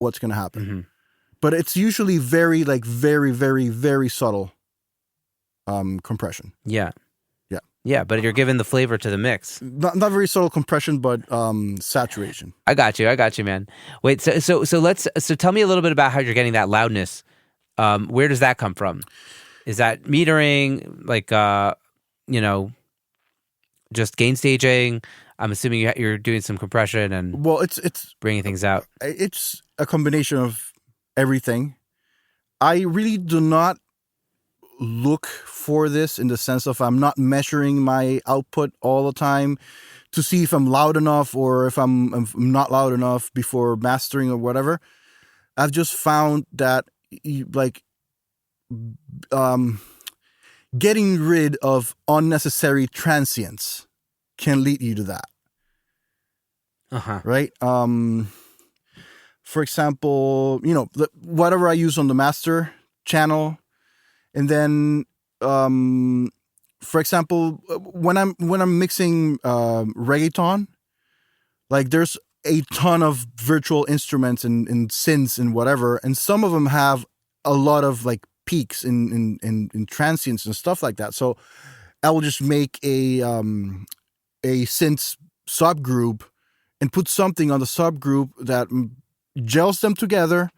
what's going to happen. Mm-hmm. But it's usually very, very, very, very subtle compression. Yeah. Yeah. Yeah, but you're giving the flavor to the mix. Not very subtle compression, but saturation. I got you, man. Wait, so tell me a little bit about how you're getting that loudness. Where does that come from? Is that metering, like, just gain staging? I'm assuming you're doing some compression and it's bringing things out. It's a combination of everything. I really do not look for this in the sense of I'm not measuring my output all the time to see if I'm loud enough or if I'm not loud enough before mastering or whatever. I've just found that getting rid of unnecessary transients can lead you to that. Right? For example, whatever I use on the master channel, and then, for example, when I'm mixing reggaeton, like there's a ton of virtual instruments and synths and whatever, and some of them have a lot of like peaks in transients and stuff like that. So I will just make a synth subgroup and put something on the subgroup that gels them together,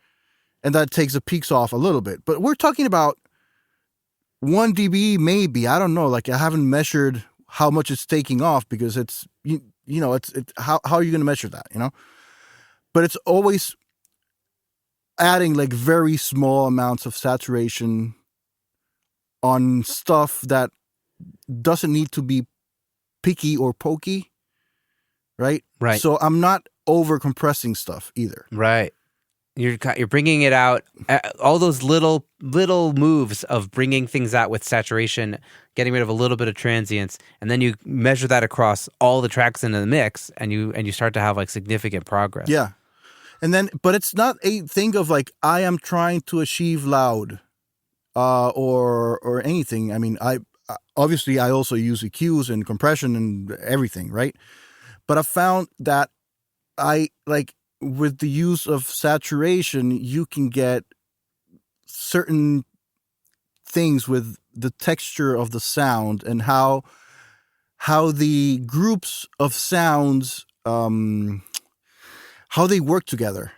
and that takes the peaks off a little bit. But we're talking about 1 dB maybe. I don't know. Like I haven't measured how much it's taking off because it's how are you going to measure that? But it's always adding like very small amounts of saturation on stuff that doesn't need to be picky or pokey. Right. So I'm not over compressing stuff either. Right. You're bringing it out. All those little moves of bringing things out with saturation, getting rid of a little bit of transients, and then you measure that across all the tracks in the mix, and you start to have like significant progress. Yeah. And then, but it's not a thing of like I am trying to achieve loud, or anything. I mean, I obviously also use EQs and compression and everything, right? But I found that with the use of saturation, you can get certain things with the texture of the sound and how the groups of sounds, how they work together,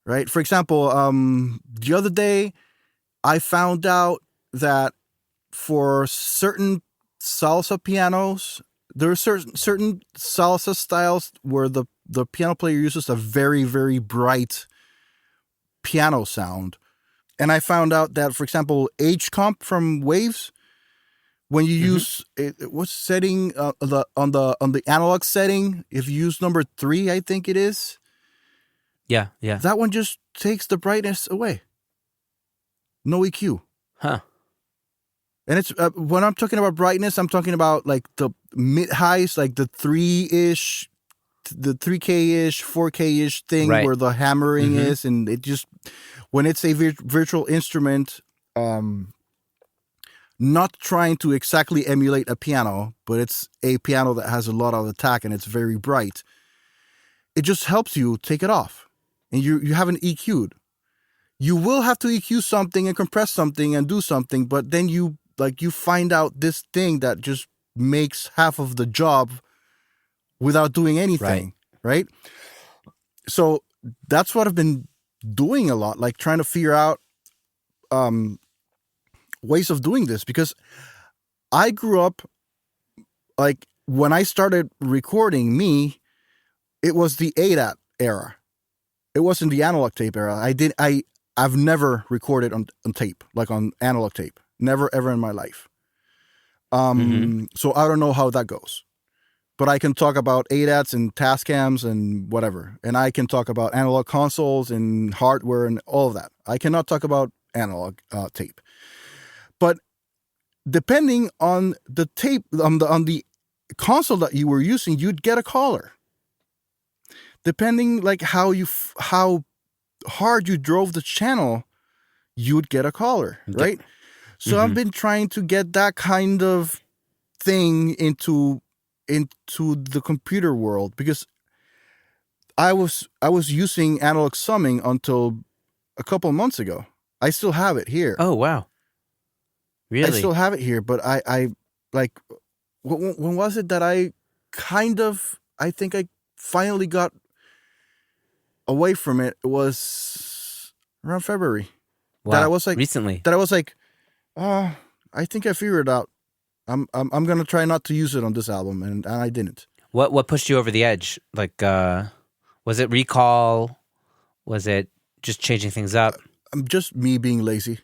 right? For example, the other day, I found out that for certain salsa pianos, there are certain salsa styles where the piano player uses a very, very bright piano sound. And I found out that, for example, H comp from Waves, when you use what's setting on the analog setting, if you use number 3, I think it is. Yeah. That one just takes the brightness away. No EQ. Huh. And it's when I'm talking about brightness, I'm talking about like the mid highs, like the 3-ish, the 3K-ish, 4K-ish thing where the hammering is, and it just when it's a virtual instrument, not trying to exactly emulate a piano, but it's a piano that has a lot of attack and it's very bright. It just helps you take it off, and you haven't EQ'd. You will have to EQ something and compress something and do something, but then you find out this thing that just makes half of the job without doing anything, right? So that's what I've been doing a lot, like trying to figure out ways of doing this, because I grew up, like when I started recording it was the ADAT era. It wasn't the analog tape era. I've never recorded on tape, like on analog tape. Never, ever in my life. So I don't know how that goes. But I can talk about ADATs and Tascams and whatever. And I can talk about analog consoles and hardware and all of that. I cannot talk about analog tape. But depending on the tape, on the console that you were using, you'd get a collar. Depending like how hard you drove the channel, you'd get a collar, right? So I've been trying to get that kind of thing into the computer world, because I was using analog summing until a couple of months ago. I still have it here. Oh wow, really? I still have it here, but I like when was it that I think I finally got away from it. It was around February. Wow. That I was like recently. That I was like, I think I figured it out. I'm gonna try not to use it on this album, and I didn't. What pushed you over the edge? Like, was it recall? Was it just changing things up? Just me being lazy,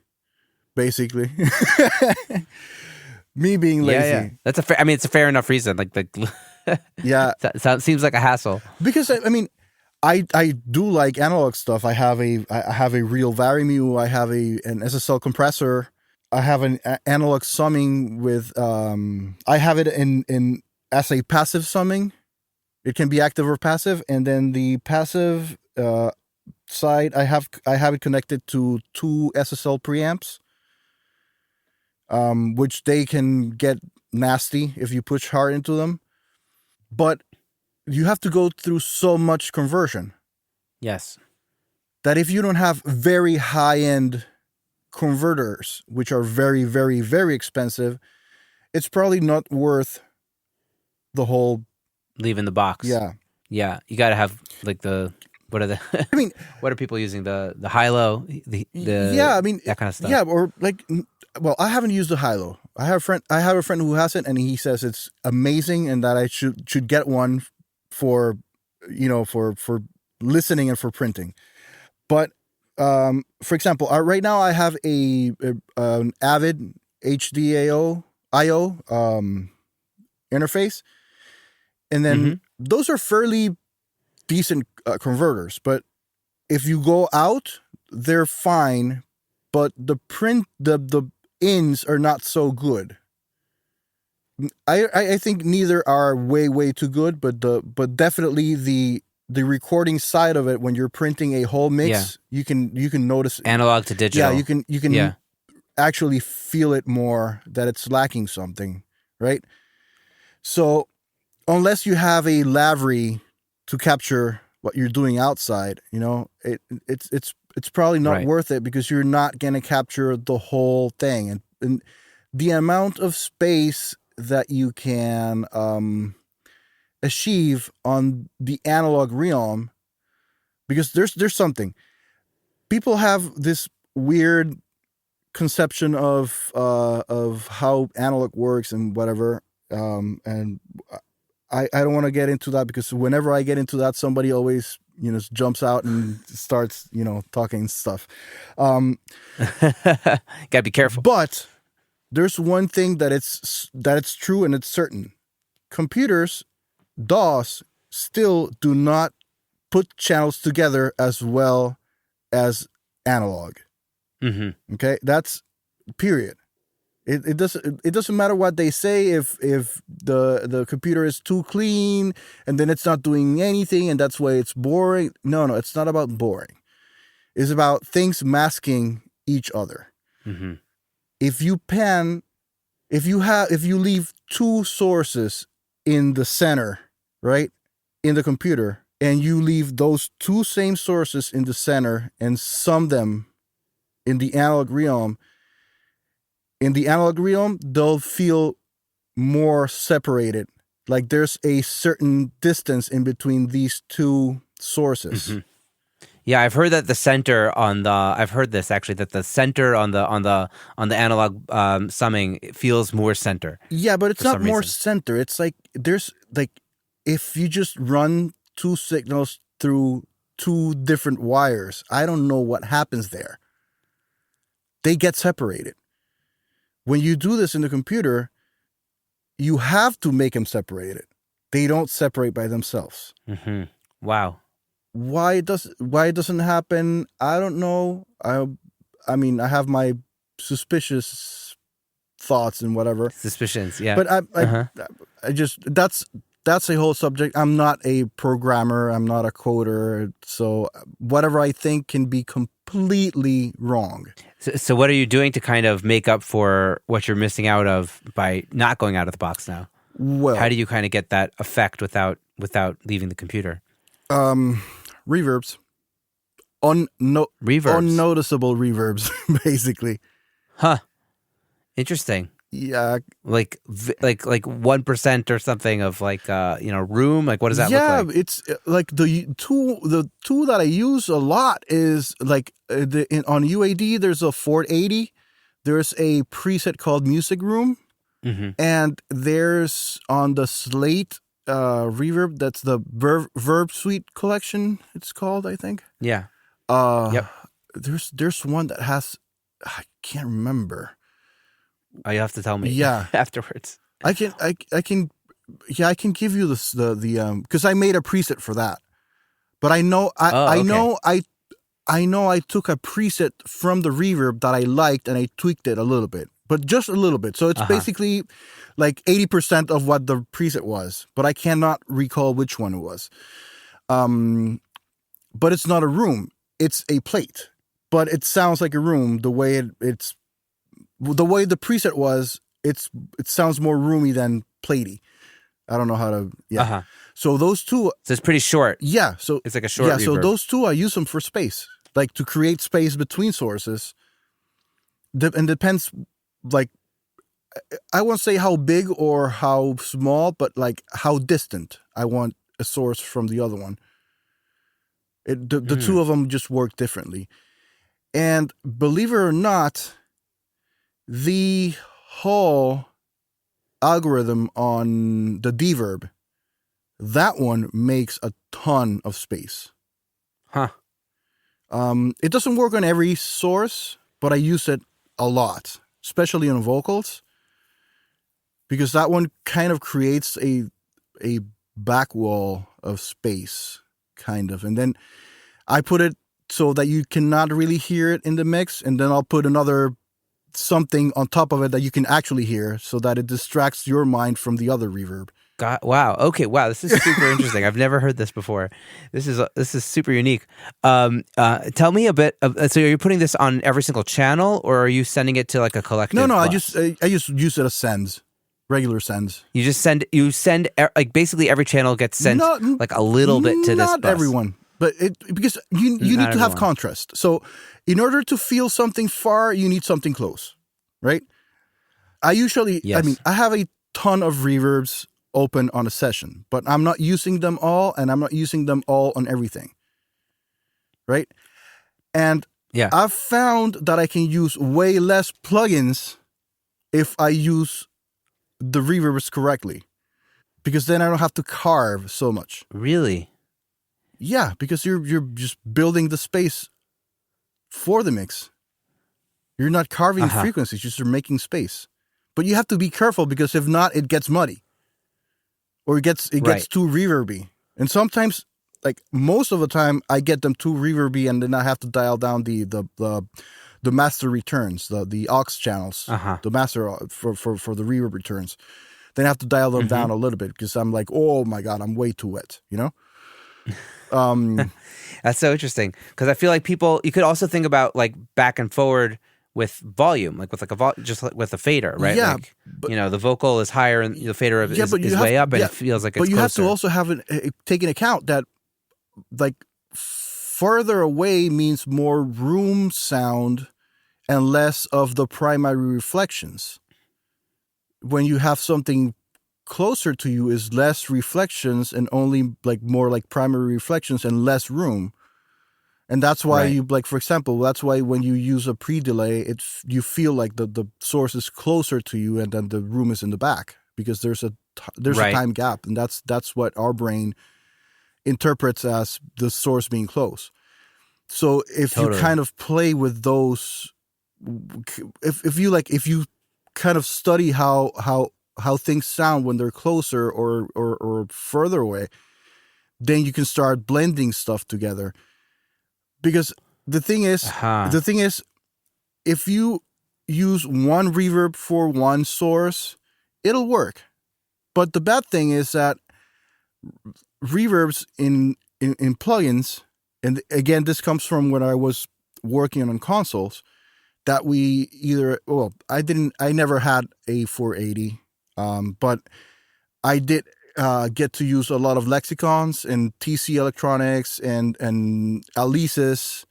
basically. Me being lazy. Yeah. That's it's a fair enough reason. Like yeah, seems like a hassle. Because I do like analog stuff. I have a real Varimu. I have an SSL compressor. I have an analog summing with. I have it in as a passive summing. It can be active or passive, and then the passive side, I have it connected to 2 SSL preamps, which they can get nasty if you push hard into them. But you have to go through so much conversion. Yes. That if you don't have very high-end converters, which are very, very, very expensive, it's probably not worth the whole... Leaving the box. Yeah. Yeah. You got to have like what are the... I mean... what are people using? The high-low? Yeah, I mean... That kind of stuff. Yeah, or like... Well, I haven't used the high-low. I have a friend who has it, and he says it's amazing and that I should get one for listening and for printing. But for example, right now I have an Avid HDAO IO interface, and then those are fairly decent converters. But if you go out, they're fine. But the ins are not so good. I think neither are way too good, but definitely the recording side of it, when you're printing a whole mix, you can notice analog to digital. Yeah, you can actually feel it more that it's lacking something, right? So unless you have a Lavery to capture what you're doing outside, it's probably not worth it, because you're not going to capture the whole thing, and the amount of space that you can achieve on the analog realm, because there's something. People have this weird conception of how analog works and whatever, and I don't want to get into that, because whenever I get into that, somebody always jumps out and starts talking stuff. Gotta be careful. But there's one thing that it's true and it's certain. Computers, DAWs, still do not put channels together as well as analog. Mm-hmm. Okay, that's period. It doesn't matter what they say. If the computer is too clean and then it's not doing anything and that's why it's boring. No, it's not about boring. It's about things masking each other. Mm-hmm. If you leave 2 sources in the center, right, in the computer, and you leave those 2 same sources in the center and sum them in the analog realm, they'll feel more separated. Like there's a certain distance in between these 2 sources. Mm-hmm. Yeah, I've heard that the center I've heard this actually, that the center on the analog summing feels more center. Yeah, but it's not more center. It's like there's like, if you just run 2 signals through 2 different wires, I don't know what happens there. They get separated. When you do this in the computer, you have to make them separated. They don't separate by themselves. Mm-hmm. Wow. Why it doesn't happen, I don't know. I mean, I have my suspicious thoughts and whatever. Suspicions, yeah. But I just that's a whole subject. I'm not a programmer. I'm not a coder. So whatever I think can be completely wrong. So what are you doing to kind of make up for what you're missing out of by not going out of the box now? Well, how do you kind of get that effect without leaving the computer? Reverbs. Reverbs. Unnoticeable reverbs, basically. Huh. Interesting. Yeah. Like 1% or something of room. Like what does that look like? Yeah, it's like the two that I use a lot is like on UAD there's a 480. There's a preset called Music Room, and there's on the Slate reverb, that's the Verb Suite collection. It's called, I think. Yeah. Yep. There's one that has, I can't remember. Oh, you have to tell me. Yeah. Afterwards. I can give you this because I made a preset for that. But I know I know I took a preset from the reverb that I liked and I tweaked it a little bit, but just a little bit. So it's basically like 80% of what the preset was, but I cannot recall which one it was. But it's not a room; it's a plate. But it sounds like a room the way it's the way the preset was. It sounds more roomy than platey. I don't know how to. Yeah. So those two. So it's pretty short. Yeah. So it's like a short. Yeah. reverb. So those two, I use them for space, like to create space between sources. And depends, like, I won't say how big or how small, but like how distant I want a source from the other one. The two of them just work differently. And believe it or not, the whole algorithm on the Deverb, that one makes a ton of space. Huh. It doesn't work on every source, but I use it a lot, especially on vocals, because that one kind of creates a back wall of space, kind of. And then I put it so that you cannot really hear it in the mix, and then I'll put another something on top of it that you can actually hear so that it distracts your mind from the other reverb. Wow. Okay. Wow. This is super interesting. I've never heard this before. This is super unique. Tell me a bit. So, are you putting this on every single channel, or are you sending it to like a collective? No. Bus? I just use it as sends, regular sends. You just send. Like basically every channel gets sent like a little bit to this bus. Not everyone, but because you need to have contrast. So, in order to feel something far, you need something close, right? I usually, yes. I have a ton of reverbs open on a session, but I'm not using them all, and I'm not using them all on everything, right? And I've found that I can use way less plugins if I use the reverbs correctly, because then I don't have to carve so much. Really? Yeah, because you're just building the space for the mix. You're not carving frequencies, just you're making space. But you have to be careful, because if not, it gets muddy. Or it gets too reverby. And sometimes, like most of the time, I get them too reverby, and then I have to dial down the master returns, the aux channels, the master for the reverb returns. Then I have to dial them down a little bit, because I'm like, oh my God, I'm way too wet, you know? That's so interesting, because I feel like you could also think about like back and forward with volume, like with just like with a fader, right? Yeah, like, but, the vocal is higher and the fader is way up, and it feels like it's closer. But you have to also take into account that like further away means more room sound and less of the primary reflections. When you have something closer to you, is less reflections and only like more like primary reflections and less room. And that's why you, like, for example, that's why when you use a pre-delay, you feel like the source is closer to you, and then the room is in the back, because there's a time gap, and that's what our brain interprets as the source being close. So if you kind of play with those, if you kind of study how things sound when they're closer or further away, then you can start blending stuff together. Because the thing is, if you use one reverb for one source, it'll work. But the bad thing is that reverbs in plugins, and again, this comes from when I was working on consoles, that I never had a 480, but I did. get to use a lot of lexicons and TC Electronics and Alesis